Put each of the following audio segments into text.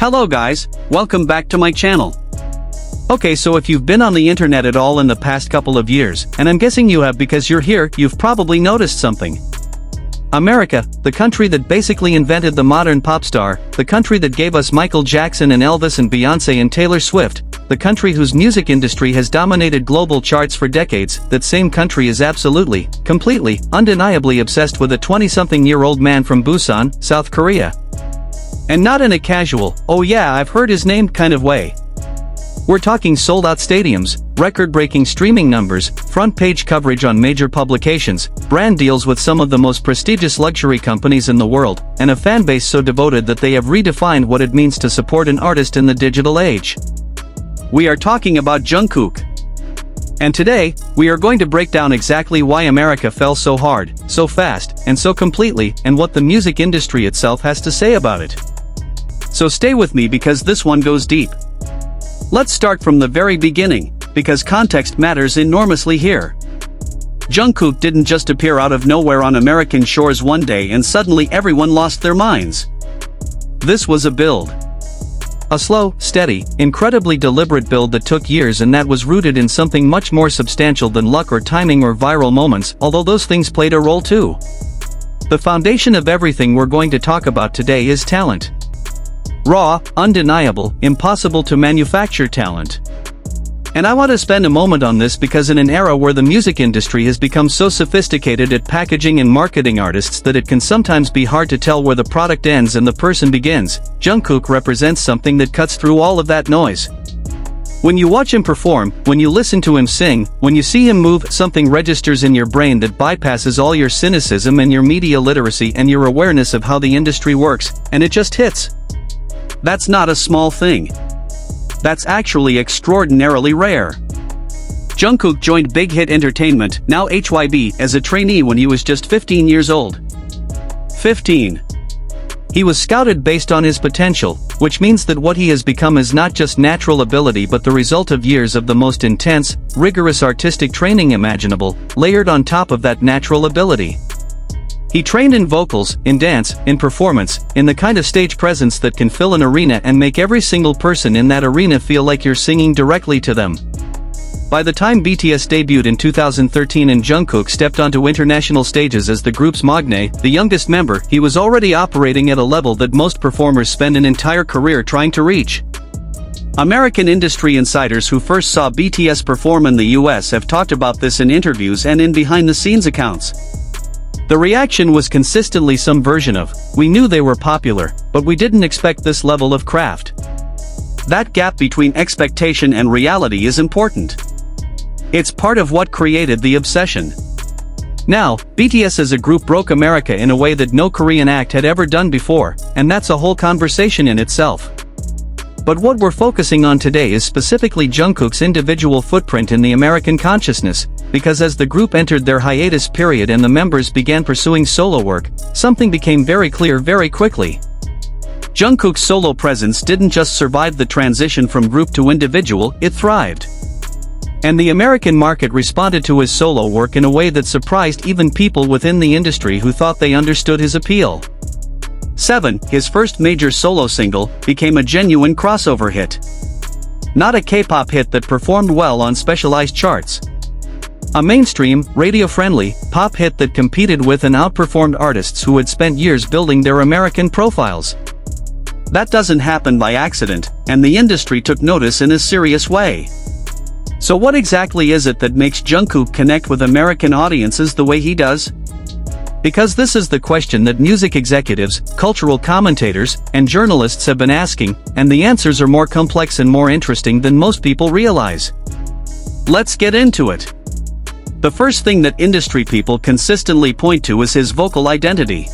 Hello guys, welcome back to my channel. Okay, so if you've been on the internet at all in the past couple of years, and I'm guessing you have because you're here, you've probably noticed something. America, the country that basically invented the modern pop star, the country that gave us Michael Jackson and Elvis and Beyoncé and Taylor Swift, the country whose music industry has dominated global charts for decades, that same country is absolutely, completely, undeniably obsessed with a 20-something-year-old man from Busan, South Korea. And not in a casual, oh yeah I've heard his name kind of way. We're talking sold-out stadiums, record-breaking streaming numbers, front-page coverage on major publications, brand deals with some of the most prestigious luxury companies in the world, and a fanbase so devoted that they have redefined what it means to support an artist in the digital age. We are talking about Jungkook. And today, we are going to break down exactly why America fell so hard, so fast, and so completely, and what the music industry itself has to say about it. So stay with me because this one goes deep. Let's start from the very beginning, because context matters enormously here. Jungkook didn't just appear out of nowhere on American shores one day and suddenly everyone lost their minds. This was a build. A slow, steady, incredibly deliberate build that took years and that was rooted in something much more substantial than luck or timing or viral moments, although those things played a role too. The foundation of everything we're going to talk about today is talent. Raw, undeniable, impossible to manufacture talent. And I want to spend a moment on this because in an era where the music industry has become so sophisticated at packaging and marketing artists that it can sometimes be hard to tell where the product ends and the person begins, Jungkook represents something that cuts through all of that noise. When you watch him perform, when you listen to him sing, when you see him move, something registers in your brain that bypasses all your cynicism and your media literacy and your awareness of how the industry works, and it just hits. That's not a small thing. That's actually extraordinarily rare. Jungkook joined Big Hit Entertainment, now HYB, as a trainee when he was just 15 years old. 15. He was scouted based on his potential, which means that what he has become is not just natural ability but the result of years of the most intense, rigorous artistic training imaginable, layered on top of that natural ability. He trained in vocals, in dance, in performance, in the kind of stage presence that can fill an arena and make every single person in that arena feel like you're singing directly to them. By the time BTS debuted in 2013 and Jungkook stepped onto international stages as the group's Magne, the youngest member, he was already operating at a level that most performers spend an entire career trying to reach. American industry insiders who first saw BTS perform in the US have talked about this in interviews and in behind-the-scenes accounts. The reaction was consistently some version of, "We knew they were popular, but we didn't expect this level of craft." That gap between expectation and reality is important. It's part of what created the obsession. Now, BTS as a group broke America in a way that no Korean act had ever done before, and that's a whole conversation in itself. But what we're focusing on today is specifically Jungkook's individual footprint in the American consciousness, because as the group entered their hiatus period and the members began pursuing solo work, something became very clear very quickly. Jungkook's solo presence didn't just survive the transition from group to individual, it thrived. And the American market responded to his solo work in a way that surprised even people within the industry who thought they understood his appeal. 7. His first major solo single became a genuine crossover hit. Not a K-pop hit that performed well on specialized charts. A mainstream, radio-friendly, pop hit that competed with and outperformed artists who had spent years building their American profiles. That doesn't happen by accident, and the industry took notice in a serious way. So what exactly is it that makes Jungkook connect with American audiences the way he does? Because this is the question that music executives, cultural commentators, and journalists have been asking, and the answers are more complex and more interesting than most people realize. Let's get into it. The first thing that industry people consistently point to is his vocal identity.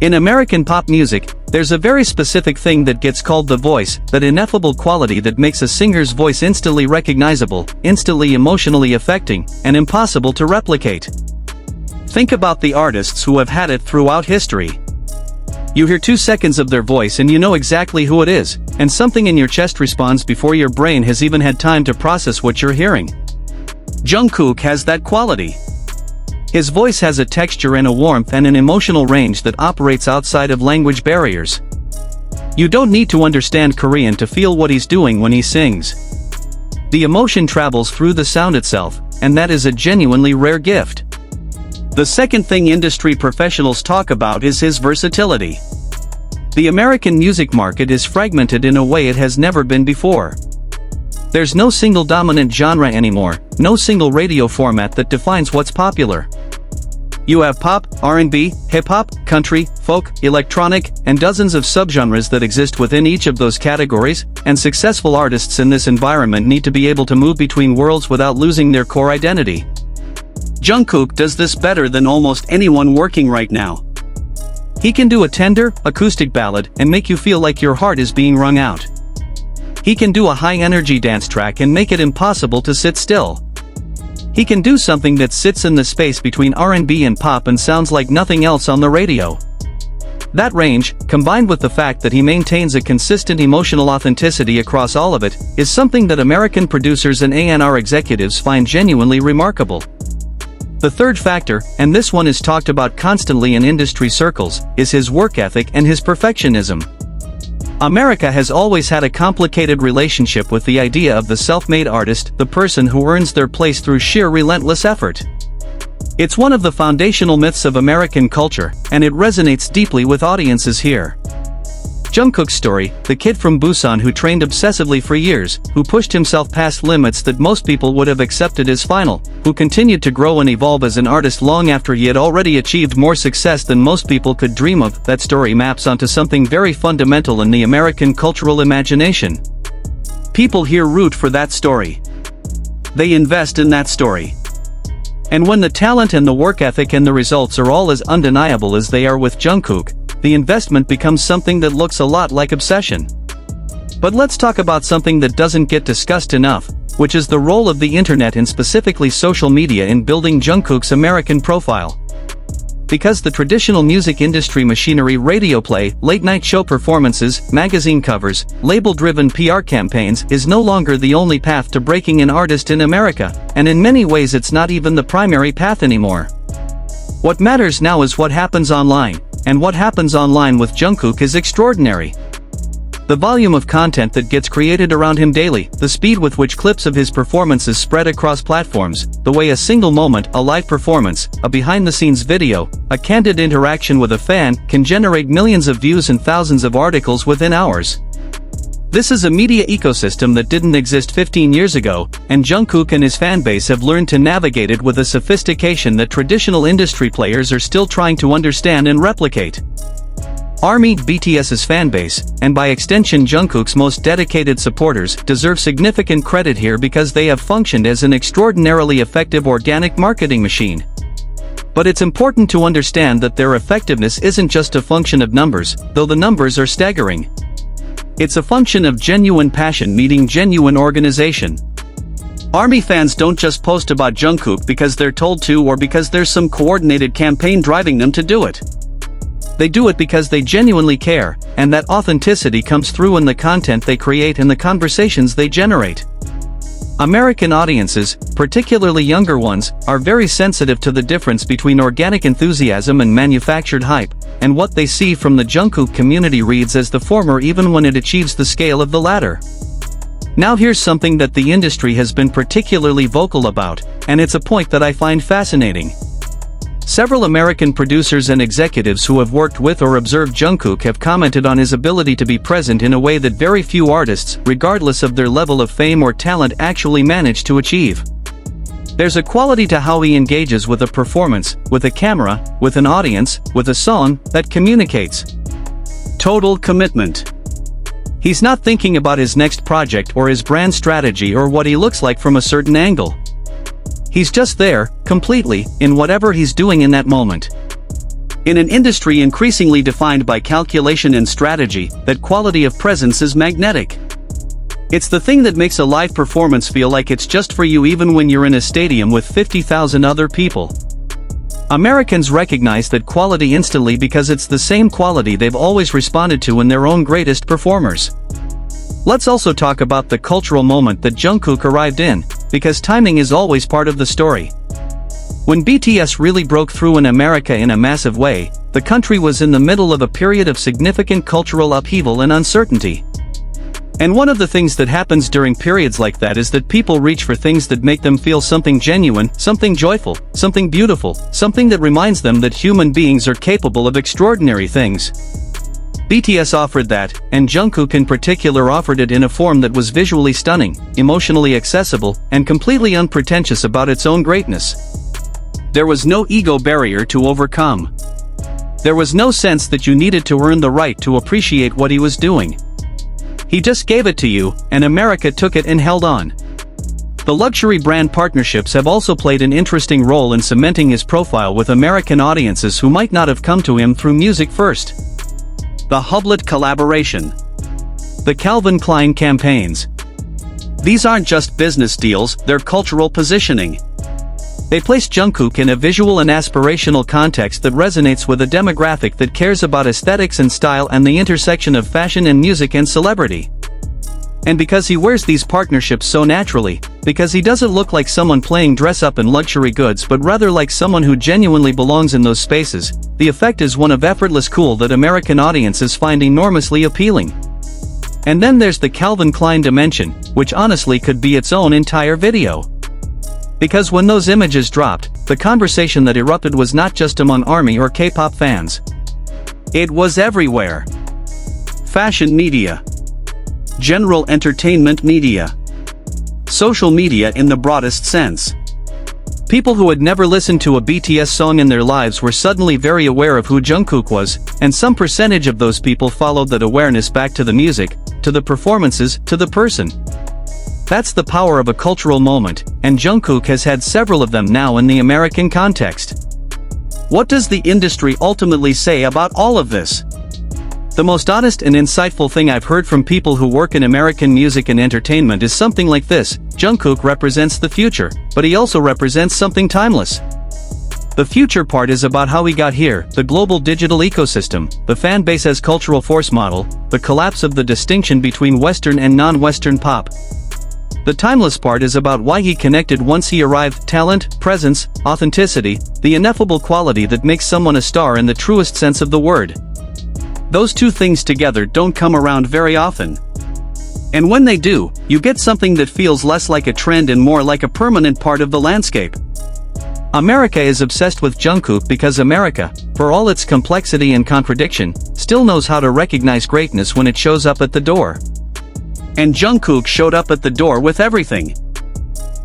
In American pop music, there's a very specific thing that gets called the voice, that ineffable quality that makes a singer's voice instantly recognizable, instantly emotionally affecting, and impossible to replicate. Think about the artists who have had it throughout history. You hear 2 seconds of their voice and you know exactly who it is, and something in your chest responds before your brain has even had time to process what you're hearing. Jungkook has that quality. His voice has a texture and a warmth and an emotional range that operates outside of language barriers. You don't need to understand Korean to feel what he's doing when he sings. The emotion travels through the sound itself, and that is a genuinely rare gift. The second thing industry professionals talk about is his versatility. The American music market is fragmented in a way it has never been before. There's no single dominant genre anymore, no single radio format that defines what's popular. You have pop, R&B, hip-hop, country, folk, electronic, and dozens of subgenres that exist within each of those categories, and successful artists in this environment need to be able to move between worlds without losing their core identity. Jungkook does this better than almost anyone working right now. He can do a tender, acoustic ballad and make you feel like your heart is being wrung out. He can do a high-energy dance track and make it impossible to sit still. He can do something that sits in the space between R&B and pop and sounds like nothing else on the radio. That range, combined with the fact that he maintains a consistent emotional authenticity across all of it, is something that American producers and A&R executives find genuinely remarkable. The third factor, and this one is talked about constantly in industry circles, is his work ethic and his perfectionism. America has always had a complicated relationship with the idea of the self-made artist, the person who earns their place through sheer relentless effort. It's one of the foundational myths of American culture, and it resonates deeply with audiences here. Jungkook's story, the kid from Busan who trained obsessively for years, who pushed himself past limits that most people would have accepted as final, who continued to grow and evolve as an artist long after he had already achieved more success than most people could dream of. That story maps onto something very fundamental in the American cultural imagination. People here root for that story. They invest in that story. And when the talent and the work ethic and the results are all as undeniable as they are with Jungkook, the investment becomes something that looks a lot like obsession. But let's talk about something that doesn't get discussed enough, which is the role of the internet and specifically social media in building Jungkook's American profile. Because the traditional music industry machinery, radio play, late-night show performances, magazine covers, label-driven PR campaigns is no longer the only path to breaking an artist in America, and in many ways it's not even the primary path anymore. What matters now is what happens online, and what happens online with Jungkook is extraordinary. The volume of content that gets created around him daily, the speed with which clips of his performances spread across platforms, the way a single moment, a live performance, a behind-the-scenes video, a candid interaction with a fan, can generate millions of views and thousands of articles within hours. This is a media ecosystem that didn't exist 15 years ago, and Jungkook and his fanbase have learned to navigate it with a sophistication that traditional industry players are still trying to understand and replicate. ARMY, BTS's fanbase, and by extension Jungkook's most dedicated supporters, deserve significant credit here because they have functioned as an extraordinarily effective organic marketing machine. But it's important to understand that their effectiveness isn't just a function of numbers, though the numbers are staggering. It's a function of genuine passion meeting genuine organization. ARMY fans don't just post about Jungkook because they're told to or because there's some coordinated campaign driving them to do it. They do it because they genuinely care, and that authenticity comes through in the content they create and the conversations they generate. American audiences, particularly younger ones, are very sensitive to the difference between organic enthusiasm and manufactured hype, and what they see from the Jungkook community reads as the former even when it achieves the scale of the latter. Now here's something that the industry has been particularly vocal about, and it's a point that I find fascinating. Several American producers and executives who have worked with or observed Jungkook have commented on his ability to be present in a way that very few artists, regardless of their level of fame or talent, actually manage to achieve. There's a quality to how he engages with a performance, with a camera, with an audience, with a song, that communicates total commitment. He's not thinking about his next project or his brand strategy or what he looks like from a certain angle. He's just there, completely, in whatever he's doing in that moment. In an industry increasingly defined by calculation and strategy, that quality of presence is magnetic. It's the thing that makes a live performance feel like it's just for you even when you're in a stadium with 50,000 other people. Americans recognize that quality instantly because it's the same quality they've always responded to in their own greatest performers. Let's also talk about the cultural moment that Jungkook arrived in, because timing is always part of the story. When BTS really broke through in America in a massive way, the country was in the middle of a period of significant cultural upheaval and uncertainty. And one of the things that happens during periods like that is that people reach for things that make them feel something genuine, something joyful, something beautiful, something that reminds them that human beings are capable of extraordinary things. BTS offered that, and Jungkook in particular offered it in a form that was visually stunning, emotionally accessible, and completely unpretentious about its own greatness. There was no ego barrier to overcome. There was no sense that you needed to earn the right to appreciate what he was doing. He just gave it to you, and America took it and held on. The luxury brand partnerships have also played an interesting role in cementing his profile with American audiences who might not have come to him through music first. The Hublot collaboration. The Calvin Klein campaigns. These aren't just business deals, they're cultural positioning. They place Jungkook in a visual and aspirational context that resonates with a demographic that cares about aesthetics and style and the intersection of fashion and music and celebrity. And because he wears these partnerships so naturally, because he doesn't look like someone playing dress-up in luxury goods but rather like someone who genuinely belongs in those spaces, the effect is one of effortless cool that American audiences find enormously appealing. And then there's the Calvin Klein dimension, which honestly could be its own entire video. Because when those images dropped, the conversation that erupted was not just among ARMY or K-pop fans. It was everywhere. Fashion media. General entertainment media. Social media in the broadest sense. People who had never listened to a BTS song in their lives were suddenly very aware of who Jungkook was, and some percentage of those people followed that awareness back to the music, to the performances, to the person. That's the power of a cultural moment, and Jungkook has had several of them now in the American context. What does the industry ultimately say about all of this? The most honest and insightful thing I've heard from people who work in American music and entertainment is something like this: Jungkook represents the future, but he also represents something timeless. The future part is about how we got here, the global digital ecosystem, the fan base as cultural force model, the collapse of the distinction between Western and non-Western pop. The timeless part is about why he connected once he arrived: talent, presence, authenticity, the ineffable quality that makes someone a star in the truest sense of the word. Those two things together don't come around very often. And when they do, you get something that feels less like a trend and more like a permanent part of the landscape. America is obsessed with Jungkook because America, for all its complexity and contradiction, still knows how to recognize greatness when it shows up at the door. And Jungkook showed up at the door with everything.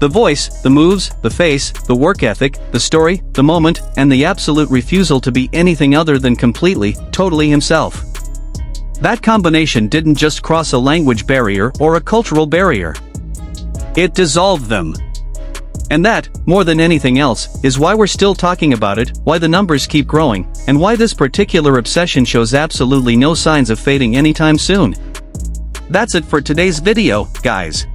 The voice, the moves, the face, the work ethic, the story, the moment, and the absolute refusal to be anything other than completely, totally himself. That combination didn't just cross a language barrier or a cultural barrier. It dissolved them. And that, more than anything else, is why we're still talking about it, why the numbers keep growing, and why this particular obsession shows absolutely no signs of fading anytime soon. That's it for today's video, guys.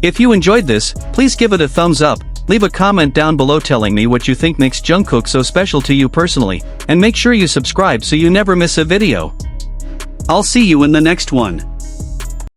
If you enjoyed this, please give it a thumbs up, leave a comment down below telling me what you think makes Jungkook so special to you personally, and make sure you subscribe so you never miss a video. I'll see you in the next one.